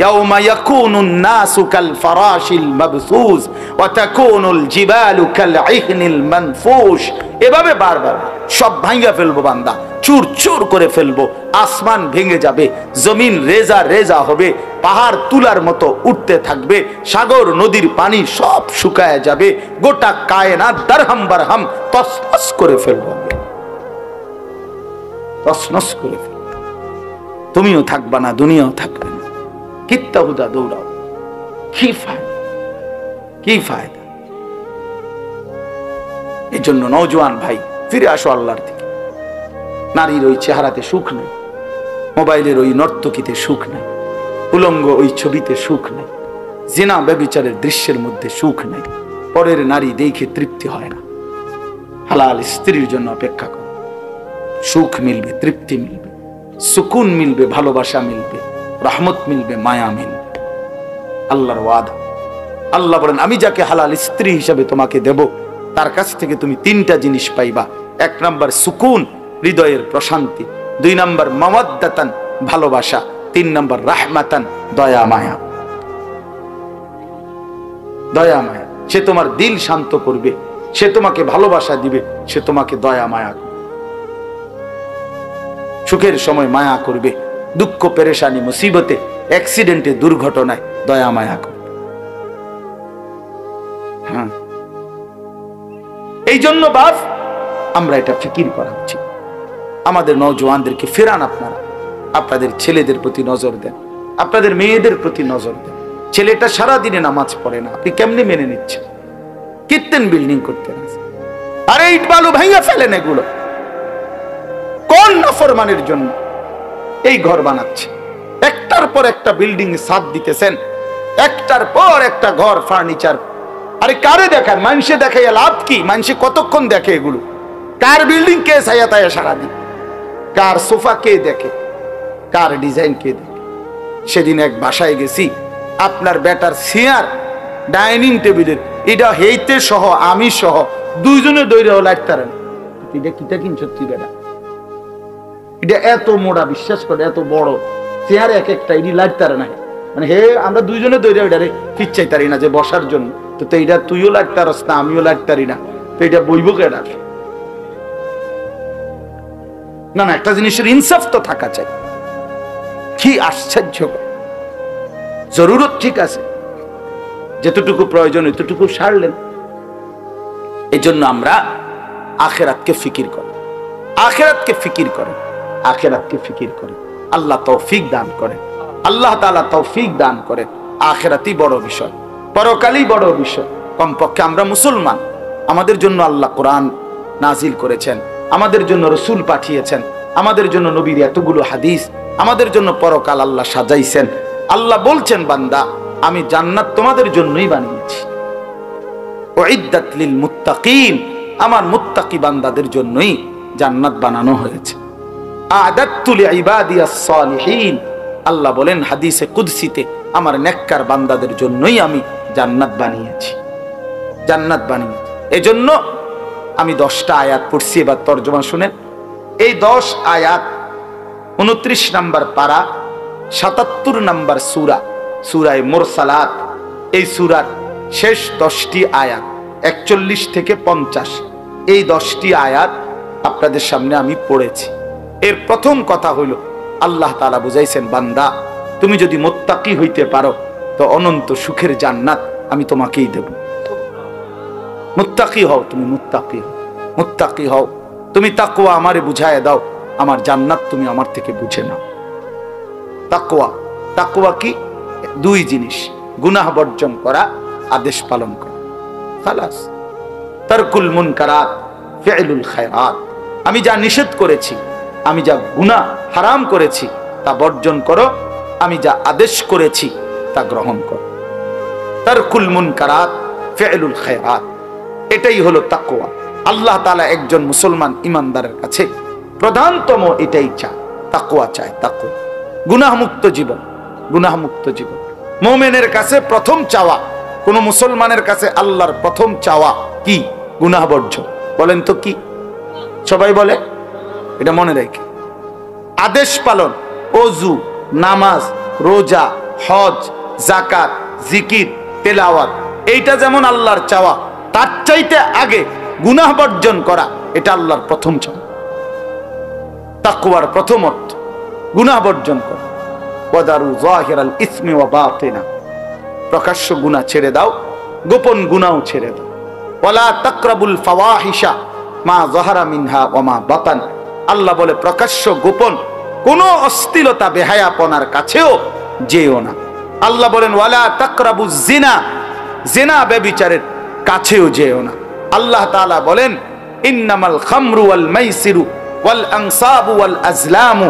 ইয়াউমা ইয়াকুনুন নাসু কাল ফারাশিল মাবসুস ওয়া তাকুনুল জিবালু কাল ইহনিল মানফুশ। এভাবে বারবার সব ভাঙা ফেলবো বান্দা, চুর চুর করে ফেলবো, আসমান ভেঙে যাবে, জমিন রেজা রেজা হবে, পাহাড় তুলার মতো উঠতে থাকবে, সাগর নদীর পানি সব শুকায় যাবে, গোটা কায়নাত দারহাম বারহাম তসনস করে ফেলবো, তসনস করে ফেলবো। তুমিও থাকবা না, দুনিয়াও থাকবে না, কিত্তা হুদা দৌড়াও, কি ফায়দা, কি ফায়দা? এই জন্য নওজোয়ান ভাই, ফিরে আসো আল্লাহর দিকে। নারীর ওই চেহারাতে সুখ নেই, মোবাইলের ওই নর্তকীতে সুখ নেই, উলঙ্গ ওই ছবিতে সুখ নেই, জিনা ব্যভিচারের দৃশ্যের মধ্যে সুখ নেই, পরের নারী দেখে তৃপ্তি হয় না। হালাল স্ত্রীর জন্য অপেক্ষা করো, সুখ মিলবে, তৃপ্তি মিলবে, সুকুন মিলবে, ভালোবাসা মিলবে, রহমত মিলবে, মায়া মিলবে। আল্লাহর ওয়াদা। আল্লাহ বলেন আমি যাকে হালাল স্ত্রী হিসাবে তোমাকে দেব, তার কাছ থেকে তুমি 3টা জিনিস পাইবা। 1 নাম্বার সুকুন, হৃদয়ের প্রশান্তি, 2 নাম্বার মাওয়াদ্দাতান, ভালোবাসা, 3 নাম্বার রাহমাতান, দয়া মায়া। দয়া মায়া, সে তোমার দিল শান্ত করবে, সে তোমাকে ভালোবাসা দিবে, সে তোমাকে দয়া মায়া করবে, সুখের সময় মায়া করবে, দুঃখ পেরেশানি মুসিবতে অ্যাক্সিডেন্টে দুর্ঘটনায় দয়া মায়া করবে। হ্যাঁ, এই জন্য বাপ আমরা এটা ফিকির করা উচিত। আমাদের নওজোয়ানদেরকে ফেরান আপনারা, আপনাদের ছেলেদের প্রতি নজর দেন, আপনাদের মেয়েদের প্রতি নজর দেন। ছেলেটা সারাদিনে নামাজ পড়ে না, আপনি কেমনি মেনে নিচ্ছেন? কীর্তেন বিল্ডিং করতেন, আরে ইট বালু ভাঙা ফেলেন। এগুলো কোন নাফরমানের জন্য এই ঘর বানাচ্ছে? একটার পর একটা বিল্ডিং ছাদ দিতেছেন, একটার পর একটা ঘর ফার্নিচার। আরে কারে দেখান? মানুষে দেখে লাভ কি? মানুষে কতক্ষণ দেখে এগুলো? কার বিল্ডিং কে ছায়া তায়া সারাদিন? কার সোফা কে দেখে? কার ডিজাইন কে দেখে? সেদিন এক বাসায় গেছি, আপনার বেটার চেয়ার ডাইনিং টেবিলের এটা হেইতে সহ আমি সহ দুইজনে দৈরা লাগতারেন। এটা কিটা কিনছ তুই বেটা? এটা এত মোড়া, বিশ্বাস করে এত বড় চেয়ার এক একটা এটি লাগতারে না। মানে হে আমরা দুইজনে দৈরা ওইটারে ফিট চাইতারি না যে বসার জন্য। তো এইটা তুইও লাগতারস না, আমিও লাগতারি না, তো এটা বইব কেডা? না না, একটা জিনিসের ইনসাফ তো থাকা চাই। কি আশ্চর্য! জরুরত ঠিক আছে, যতটুকু প্রয়োজন এতটুকু সারলেন। এই জন্য আমরা আখিরাতকে ফিকির করি, আখিরাতকে ফিকির করেন, আখিরাতকে ফিকির করেন। আল্লাহ তৌফিক দান করেন, আল্লাহ তাআলা তৌফিক দান করেন। আখিরাতই বড় বিষয়, পরকালই বড় বিষয়। কমপক্ষে আমরা মুসলমান, আমাদের জন্য আল্লাহ কোরআন নাজিল করেছেন, আমাদের জন্য রসুল পাঠিয়েছেন, আমাদের জন্য নবীর এতগুলো হাদিস, আমাদের জন্য পরকাল আল্লাহ সাজাইছেন। আল্লাহ বলছেন, বান্দা আমি জান্নাত তোমাদের জন্যই বানিয়েছি। উইদ্দাত লিল মুত্তাকিন, আমার মুত্তাকি বান্দাদের জন্যই জান্নাত বানানো হয়েছে। আ'দাততু লিইবাদিয়াস সালিহিন, আল্লাহ বলেন হাদিসে কুদসিতে, আমার নেককার বান্দাদের জন্যই আমি জান্নাত বানিয়েছি, জান্নাত বানিয়েছি। এজন্য আমি 10টা আয়াত পড়ছি, এবার তরজমা শুনেন। এই 10 আয়াত 29 নম্বর পারা, 77 নম্বর সূরা, সূরায়ে মুরসালাত। এই সূরার শেষ 10টি আয়াত 41 থেকে 50, এই 10টি আয়াত আপনাদের সামনে আমি পড়েছি। এর প্রথম কথা হইল, আল্লাহ তাআলা বুঝাইছেন, বান্দা তুমি যদি মুত্তাকি হইতে পারো তো অনন্ত সুখের জান্নাত আমি তোমাকেই দেব। মুত্তাকি হও, তুমি মুত্তাকি হও, মুত্তাকি হও। তুমি তাকওয়া আমারে বুঝায় দাও, আমার জান্নাত তুমি আমার থেকে বুঝে নাও। তাকওয়া, তাকওয়া কি? 2 জিনিস, গুনাহ বর্জন করা, আদেশ পালন করা। খালাস। তারকুল মুনকারাত, ফি'লুল খায়রাত। আমি যা নিষেধ করেছি, আমি যা গুনাহ হারাম করেছি তা বর্জন করো, আমি যা আদেশ করেছি তা গ্রহণ করো। তারকুল মুনকারাত, ফি'লুল খায়রাত, এটাই হলো তাকওয়া। আল্লাহ তাআলা একজন মুসলমান ইমানদারের কাছে প্রধানতম এটাই চায়, তাকওয়া চায়। তাকওয়া, গুনাহমুক্ত জীবন, গুনাহমুক্ত জীবন। মুমিনের কাছে প্রথম চাওয়া, কোন মুসলমানের কাছে আল্লাহর প্রথম চাওয়া কি? গুনাহ বর্জন। বলেন তো কি? সবাই বলে, এটা মনে রেখে। আদেশ পালন, ওযু, নামাজ, রোজা, হজ, যাকাত, জিকির, তেলাওয়াত, এইটা যেমন আল্লাহর চাওয়া, তার চাইতে আগে গুনাহ বর্জন করা, এটা আল্লাহর প্রথম চাওয়া। তাকওয়ার প্রথম অর্থ গুনাহ বর্জন করা। ওয়াদারু যাহিরাল ইসমি ওয়া বাতিনা, প্রকাশ্য গুনাহ ছেড়ে দাও, গোপন গুনাহও ছেড়ে দাও। ওয়ালা তাকরাবুল ফাওয়াহিশা মা যাহারা মিনহা ওয়া মা বাতান, আল্লাহ বলে প্রকাশ্য গোপন কোন অশ্লীলতা বেহায়াপনার কাছেও যেও না। আল্লাহ বলেন ওয়ালা তাকরাবুজ জিনা, জিনা ব্যভিচারের কাছেও যেও না। আল্লাহ তাআলা বলেন ইন্নামাল খামরু ওয়াল মাইসিরু ওয়াল আনসাবু ওয়াল আজলামু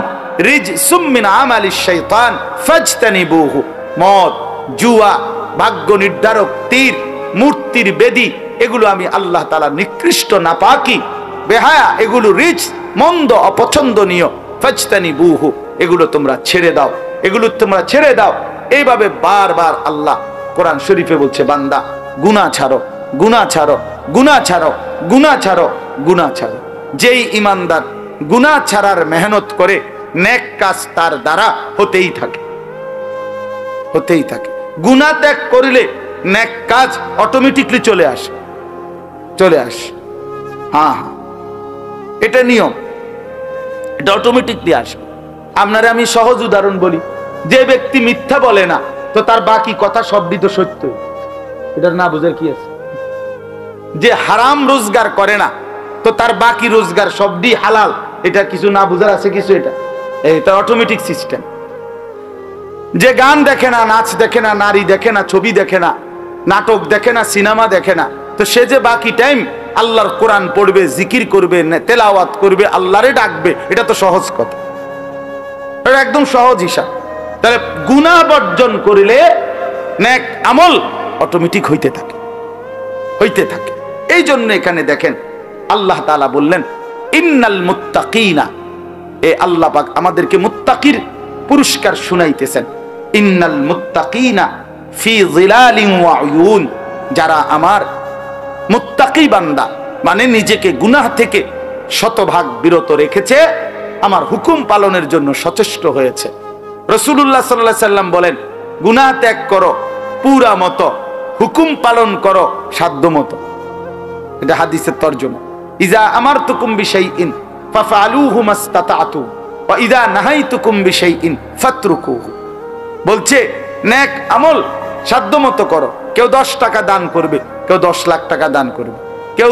রিজসুম মিন আমালিশ শাইতান ফাজতানিবুহু, মদ, জুয়া, ভাগ্য নির্ধারক তীর, মূর্তির বেদী, এগুলো আমি আল্লাহ তাআলা নিকৃষ্ট, নাপাকি, বেহায়া, এগুলো রিজ, মন্দ, অপছন্দনীয়। ফাজতানিবুহু, এগুলো তোমরা ছেড়ে দাও, এগুলো তোমরা ছেড়ে দাও। এইভাবে বারবার আল্লাহ কোরআন শরীফে বলছে, বান্দা গুনাহ ছাড়ো, গুনাহ ছাড়ো, গুনাহ ছাড়ো, গুনাহ ছাড়ো, গুনাহ ছাড়ো। যেই ইমানদার গুনাহ ছাড়ার মেহনত করে, নেক কাজ তার দ্বারা হতেই থাকে, হতেই থাকে। গুনাহ ত্যাগ করিলে নেক কাজ অটোমেটিকলি চলে আসে, চলে আসে। হ্যাঁ হ্যাঁ, এটা নিয়ম, এটা অটোমেটিকলি আসে। আপনারা আমি সহজ উদাহরণ বলি, যে ব্যক্তি মিথ্যা বলে না তো তার বাকি কথা সবই তো সত্য, এটার না বুঝার কি আছে? যে হারাম রোজগার করে না তো তার বাকি রোজগার সবই হালাল, এটা কিছু না বুঝার আছে কিছু? এটা এটা অটোমেটিক সিস্টেম। যে গান দেখে না, নাচ দেখে না, নারী দেখে না, ছবি দেখে না, নাটক দেখে না, সিনেমা দেখে না, তো সে যে বাকি টাইম আল্লাহর কোরআন পড়বে, জিকির করবে, তেলাওয়াত করবে, আল্লাহরে ডাকবে, এটা তো সহজ কথা, এটা একদম সহজ হিসাব। তাহলে গুনাহ বর্জন করিলে নেক আমল অটোমেটিক হইতে থাকে, হইতে থাকে। এই জন্য এখানে দেখেন আল্লাহ তাআলা বললেন ইন্নাল মুত্তাকিনা, এ আল্লাহ পাক আমাদেরকে মুত্তাকির পুরস্কার শুনাইতেছেন। ইন্নাল মুত্তাকিনা ফি যিলালিন ওয়া উয়ুন, যারা আমার মুত্তাকি বান্দা, মানে নিজেকে গুনাহ থেকে শতভাগ বিরত রেখেছে, আমার হুকুম পালনের জন্য সচেষ্ট হয়েছে। রাসূলুল্লাহ সাল্লাল্লাহু আলাইহি সাল্লাম বলেন, গুনাহ ত্যাগ করো পুরা মতো, হুকুম পালন করো সাধ্য মতো। এটা হাদিসের তরজমা। ইজা আমারতুকুম বিশাইইন ফাফআলুহু মাসতাতাতু ওয়া ইজা নাহাইতুকুম বিশাইইন ফাতরুকুহু। বলছে নেক আমল সাধ্য মতো করো। কেউ 10 টাকা দান করবে, কেউ 10 লাখ টাকা দান করবে, কেউ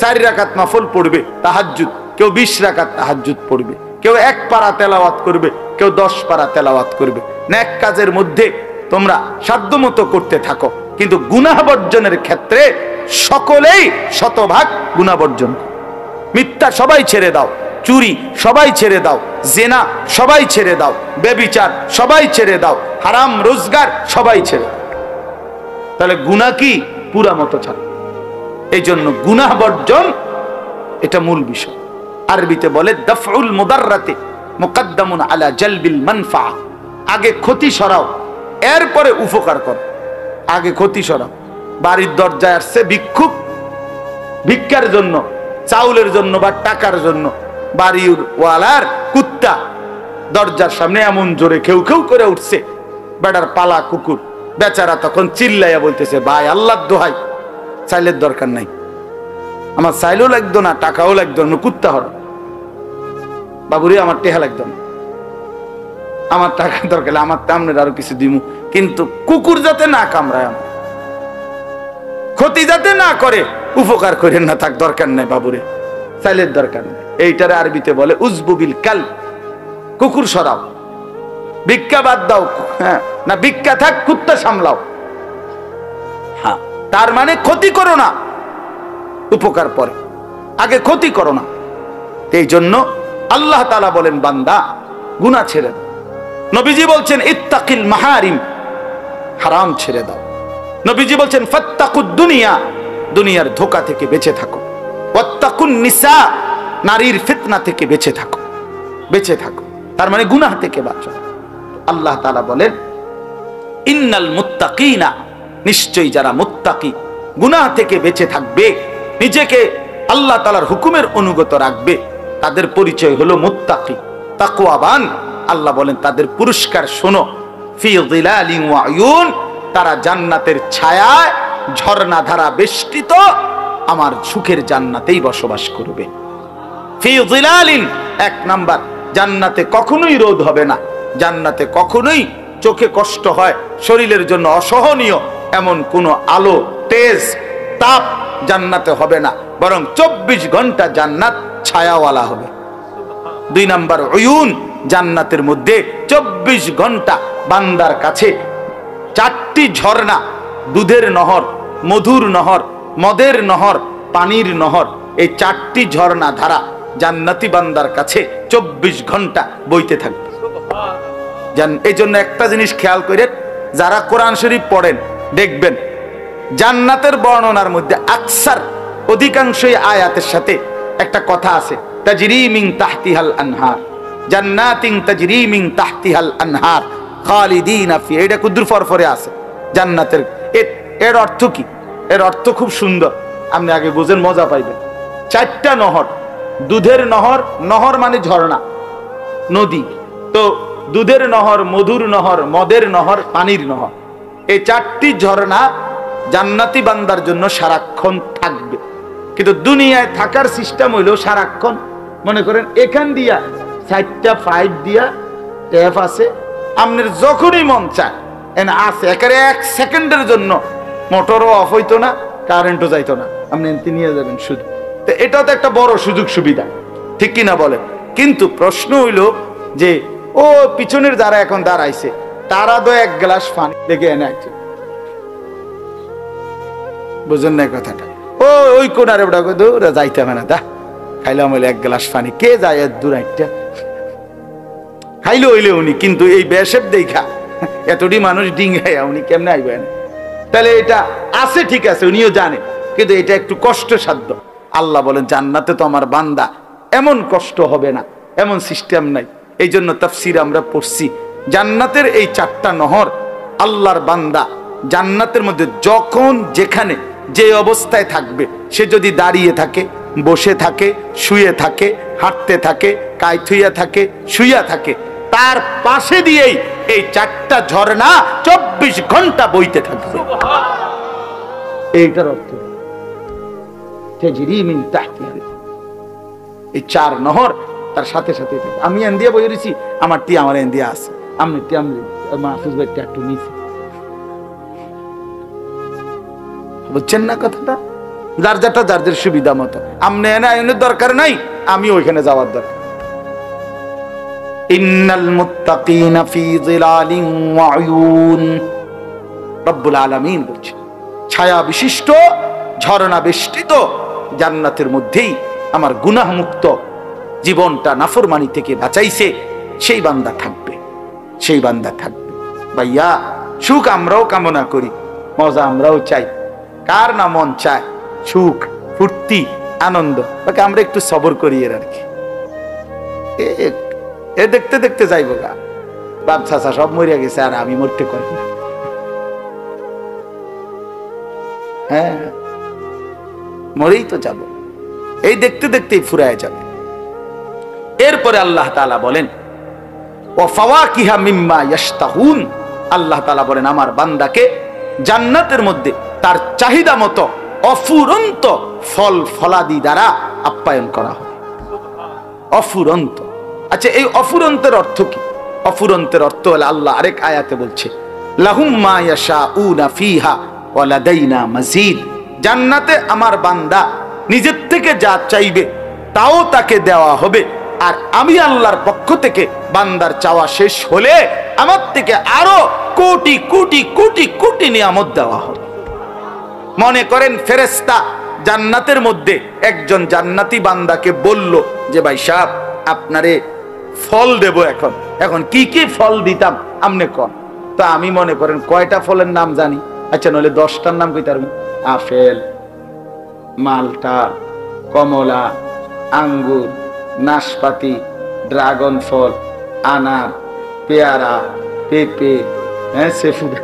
4 রাকাত নফল পড়বে তাহাজ্জুদ, কেউ 20 রাকাত তাহাজ্জুদ পড়বে, কেউ 1 পারা তেলাওয়াত করবে, কেউ 10 পারা তেলাওয়াত করবে। নেক কাজের মধ্যে তোমরা সাধ্য মতো করতে থাকো, কিন্তু গুনাহ বর্জনের ক্ষেত্রে সকলেই শতভাগ গুনাহ বর্জন। মিথ্যা সবাই ছেড়ে দাও, চুরি সবাই ছেড়ে দাও, জেনা সবাই ছেড়ে দাও, ব্যভিচার সবাই ছেড়ে দাও, হারাম রোজগার সবাই ছেড়ে দাও। তাহলে গুনাহ কি পুরা মতো ছাড়ো। এই জন্য গুনাহ বর্জন এটা মূল বিষয়। আরবিতে বলে দাফউল মুদাররাতি মুকদ্দামুন আলা জালবিল মানফা। আগে ক্ষতি সরাও, এরপরে উপকার করো। আগে ক্ষতি সরাও। বাড়ির দরজায় আসছে ভিক্ষুক, ভিক্ষার জন্য, চাউলের জন্য বা টাকার জন্য, বাড়ির ওয়ালার কুত্তা দরজার সামনে এমন জোরে খেউ খেউ করে উঠছে, বেটার পালা কুকুর, বেচারা তখন চিল্লাইয়া বলতেছে, ভাই আল্লাহর দোহাই, চাইলের দরকার নাই, আমার চাইলেও লাগতো না, টাকাও লাগতো না, কুত্তা হর বাবুরে, আমার টেহা লাগতো না, আমার টাকা দরকার, আমার তামনের আরো কিছু দিমু, কিন্তু কুকুর যাতে না কামড়ায়, আমার ক্ষতি যাতে না করে, উপকার করেন না, থাক দরকার নাই বাবুরে, চাইলের দরকার নেই। এইটারে আরবিতে বলে উজবুবিল কাল, কুকুর সরাও, ভিক্ষা বাদ দাও, হ্যাঁ না ভিক্ষা থাক, কুত্তা সামলাও। হ্যাঁ, তার মানে ক্ষতি করো না, উপকার পরে, আগে ক্ষতি করো না। এই জন্য আল্লাহ তাআলা বলেন, বান্দা গুনাহ ছেড়ে দাও। নবীজি বলছেন ইত্তাকিল মাহারিম, হারাম ছেড়ে দাও। নবীজি বলছেন ফাত্তাকুদ দুনিয়া, দুনিয়ার ধোঁকা থেকে বেঁচে থাকো। ওয়াত্তাকুন নিসা, নারীর ফিতনা থেকে বেঁচে থাকো, বেঁচে থাকো। তার মানে গুনাহ থেকে বাঁচো। আল্লাহ তাআলা বলেন ইন্নাল মুত্তাকিনা, নিশ্চয়ই যারা মুত্তাকি, গুনাহ থেকে বেঁচে থাকবে, নিজেকে আল্লাহ তাআলার হুকুমের অনুগত রাখবে, তাদের পরিচয় হলো মুত্তাকি, তাকওয়াবান। আল্লাহ বলেন তাদের পুরস্কার শোনো, ফি যিলালিন ওয়া উয়ুন, তারা জান্নাতের ছায়ায় ঝর্ণা ধারা বেষ্টিত আমার সুখের জান্নাতেই বসবাস করবে। ফি যিলালিন, 1 নাম্বার, জান্নাতে কখনোই রোদ হবে না, জান্নাতে কখনোই চোখে কষ্ট হয়, শরীরের জন্য অসহনীয় এমন কোনো আলো, তেজ, তাপ জান্নাতে হবে না, বরং 24 ঘন্টা জান্নাত ছায়াওয়ালা হবে। 2 নাম্বার উয়ুন, জান্নাতের মধ্যে 24 ঘন্টা বান্দার কাছে 4টি ঝর্ণা, দুধের নহর, মধুর নহর, মদের নহর, পানির নহর, এই 4টি ঝর্ণা ধারা জান্নাতি বান্দার কাছে 24 ঘন্টা বইতে থাকবে। এই জন্য একটা জিনিস খেয়াল করে, যারা কোরআন শরীফ পড়েন দেখবেন জান্নাতের বর্ণনার মধ্যে আকসার, অধিকাংশই আয়াতের সাথে একটা কথা আছে, তাজরি মিন তাহতিহাল আনহার, জান্নাতিন তাজরি মিন তাহতিহাল আনহার খালিদিনা ফি, এটা কুদুর ফরফরে আছে জান্নাতের। এর অর্থ কি? এর অর্থ খুব সুন্দর, আপনি আগে বুঝেন, মজা পাইবেন। 4টা নহর, দুধের নহর, নহর মানে ঝর্ণা, নদী, তো দুধের নহর, মধুর নহর, মদের নহর, পানির নহর, এই 4টি ঝর্ণা জান্নাতি বান্দার জন্য সারাক্ষণ থাকবে। কিন্তু দুনিয়ায় থাকার সিস্টেম হইলো সারাক্ষণ, মনে করেন এখান দিয়া 4টা পাইপ দিয়া ট্যাপ আছে, আপনার যখনই মন চায় এনে আছে, একেবারে 1 সেকেন্ডের জন্য মোটরও অফ হইতো না, কারেন্টও যাইতো না, আপনি এনতে নিয়ে যাবেন শুধু। তো এটাও তো একটা বড় সুযোগ সুবিধা, ঠিক কিনা বলেন? কিন্তু প্রশ্ন হইল যে ও পিছনের যারা এখন দাঁড়াইছে তারা তো এক গ্লাস পানি দেখে এনে আছে, বুঝেন না কথাটা? ও ওই কোনারে ওটা ওরা যাইতে হবে না, দা খাইলাম হইলে এক গ্লাস পানি, কে যায় এর দূর একটা খাইলে হইলে উনি, কিন্তু এই বেশেপ দেখা এতটি মানুষ ডিঙ্গাইয়া উনি কেমনে আইবেন? তাহলে এটা আছে ঠিক আছে, উনিও জানে, কিন্তু এটা একটু কষ্টসাধ্য। আল্লাহ বলেন জান্নাতে তো আমার বান্দা এমন কষ্ট হবে না, এমন সিস্টেম নাই। এই জন্য তাফসীর আমরা পড়ছি জান্নাতের এই 4টা নহর, আল্লাহর বান্দা জান্নাতের মধ্যে যখন যেখানে যে অবস্থায় থাকবে, সে যদি দাঁড়িয়ে থাকে, বসে থাকে, শুয়ে থাকে, হাঁটতে থাকে, কায়থুইয়া থাকে, শুইয়া থাকে, তার পাশে দিয়েই এই 4টা ঝর্ণা 24 ঘন্টা বইতে থাকবে। এইটার অর্থ এই 4 নহর তার সাথে সাথে। আমি এন্দিয়া বই রয়েছি, আমার টি আমার এন্দিয়া আছে, আমি টি আমি মাহফুজ ভাই একটু নিয়েছি, বুঝছেন না কথাটা? যার যারটা যার যার সুবিধা মতো, আমনে এনে আইনের দরকার নাই, আমি ওইখানে যাওয়ার দরকার। ইন্নাল মুত্তাকিনা ফি যিলালিন ওয়া উয়ুন, রব্বুল আলামিন বলছে ছায়া বিশিষ্ট ঝর্ণা বেষ্টিত জান্নাতের মধ্যেই আমার গুনাহ মুক্ত জীবনটা নাফরমানি থেকে বাঁচাইছে সেই বান্দা থাকবে, সেই বান্দা থাকবে। ভাইয়া সুখ আমরাও কামনা করি, মজা আমরাও চাই, কার না মন চায় সুখ, ফুর্তি, আনন্দ? বাকি আমরা একটু সবর করি এর আর কি, এ দেখতে দেখতে যাইব গা, বাপ চাচা সব মরিয়া গেছে আর আমি মরতে করি না। হ্যাঁ মরেই তো যাব, এই দেখতে দেখতেই ফুরায় যাবে। এরপরে আল্লাহ তাআলা বলেন ওয়া ফাওয়াকিহা মিম্মা ইয়াশতাহুন, আল্লাহ তাআলা বলেন আমার বান্দাকে জান্নাতের মধ্যে তার চাহিদা মতো অফুরন্ত ফল ফলাদি দ্বারা আপ্যায়ন করা হবে। অফুরন্ত, আচ্ছা এই অফুরন্তের অর্থ কি? অফুরন্তের অর্থ হলো আল্লাহ আরেক আয়াতে বলছে লাহুম মা ইয়াশাউনা ফিহা ওয়া লাদাইনা মাজিদ, জান্নাতে আমার বান্দা নিজের থেকে যা চাইবে তাও তাকে দেওয়া হবে, আর আমি আল্লাহর পক্ষ থেকে বান্দার চাওয়া শেষ হলে আমার থেকে আরো কোটি কোটি কোটি কোটি নিয়ামত দেওয়া হবে। মনে করেন ফেরেশতা জান্নাতের মধ্যে একজন জান্নাতি বান্দাকে বলল যে ভাই সাহেব আপনারে ফল দেব, এখন কি কি ফল দিতাম আপনি কোন? তো আমি মনে করেন কয়টা ফলের নাম জানি, আচ্ছা নইলে 10টার নাম কইতে পারবেন? আপেল, মালটা, কমলা, আঙ্গুর, নাশপাতি, ড্রাগন ফল, আনার, পেয়ারা, পেঁপে, হ্যাঁ সেফুদা।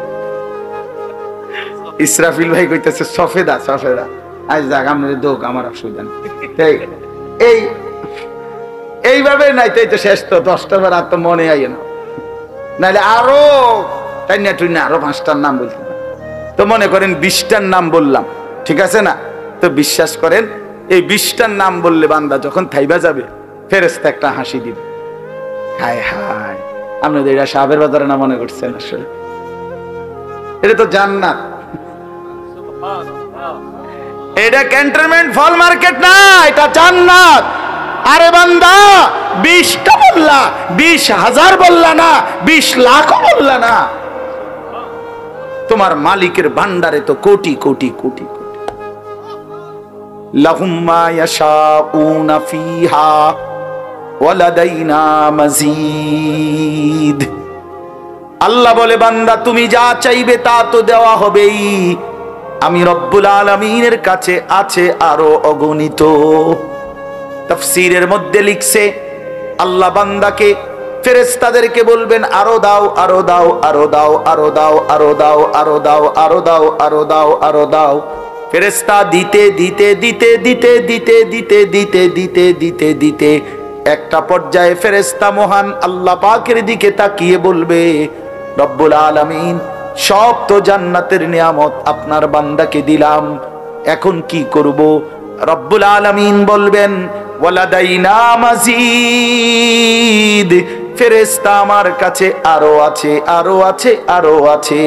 ইসরাফিল ভাই কইতেছে সফেদা, সফেদা। আজ যাক আপনাদের দোক, আমার অসুবিধা নেই। এইভাবে নাই তো শেষ, তো 10টার বার আর তো মনে আইয়ে না, নাহলে আরো টাইনা টুইনা আরো 5টার নাম বলতে। তো মনে করেন 20টার নাম বললাম, ঠিক আছে না? তো বিশ্বাস করেন এই 20টার নাম বললে বান্দা যখন থাইবা যাবে ফেরেশতা একটা হাসি দিবে। হায় হায়, আপনাদের এটা সাবের বাজারে না মনে করছেন? আসলে এটা তো জান্নাত, এটা ক্যান্টনমেন্ট ফল মার্কেট না, এটা জান্নাত। আরে বান্দা 20টা বললা, 20,000 বললা না, 20 লাখও বললা না, তোমার মালিকের ভান্ডারে তো কোটি কোটি কোটি কোটি। লাহুম মা ইয়াশাউনা ফিহা ওয়া লাদাইনা মাজিদ। আল্লাহ বলে বান্দা তুমি যা চাইবে তা তো দেওয়া হবেই, আমি রব্বুল আলামিনের কাছে আছে আরো অগণিত। তাফসীরের মধ্যে লিখছে আল্লাহ বান্দাকে ফেরেশতাদেরকে বলবেন আরো দাও, আরো দাও, আরো দাও, আরো দাও, আরো দাও, আরো দাও, আরো দাও, আরো দাও, আরো দাও। ফেরেশতা দিতে দিতে দিতে দিতে দিতে দিতে দিতে দিতে দিতে দিতে একটা পর্যায়ে ফেরেশতা মহান আল্লাহ পাকের দিকে তাকিয়ে বলবে রব্বুল আলামিন সব তো জান্নাতের নিয়ামত আপনার বান্দাকে দিলাম, এখন কি করব? রব্বুল আলামিন বলবেন ওয়ালাদাইনা মাজিদ, ফেরেশতা আমার কাছে আরো আছে, আরো আছে, আরো আছে।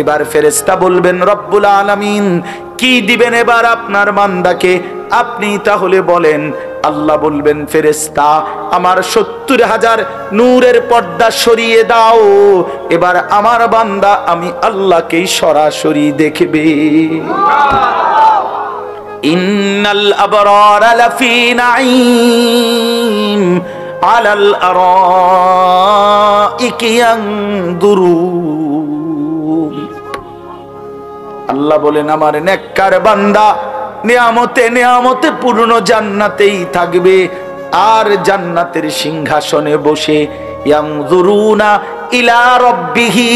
এবার ফেরেশতা বলবেন রব্বুল আলামিন কি দিবেন এবার আপনার বান্দাকে? আপনি তাহলে বলেন। আল্লাহ বলবেন ফেরেশতা আমার 70,000 নূরের পর্দা সরিয়ে দাও, এবার আমার বান্দা আমি আল্লাহকেই সরাসরি দেখবে। ইন্নাল আবরারা লাফি নাঈম আলাল আরাইকি ইয়ানদুরুন। আল্লাহ বলেন আমার নেককার বান্দা নিয়ামতে নিয়ামতে পূর্ণ জান্নাতেই থাকবে, আর জান্নাতের সিংহাসনে বসে ইয়ানজুরুনা ইলা রাব্বিহি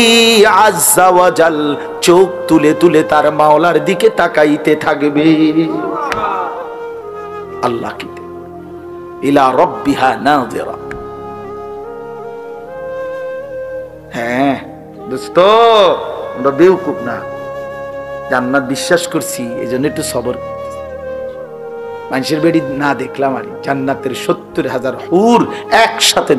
আযজা ওয়া জাল, চোখ তুলে তুলে তার মাওলার দিকে তাকাইতে থাকবে। আল্লাহ কি ইলা রাব্বিহা নাযিরা। হ্যাঁ দোস্ত, আমরা বেওকুফ না, জান্নাত বিশ্বাস করছি, এই জন্য একটু সবর। মানুষের বেড়ি না দেখলাম আর জান্নাতের 70,000 হুর একসাথে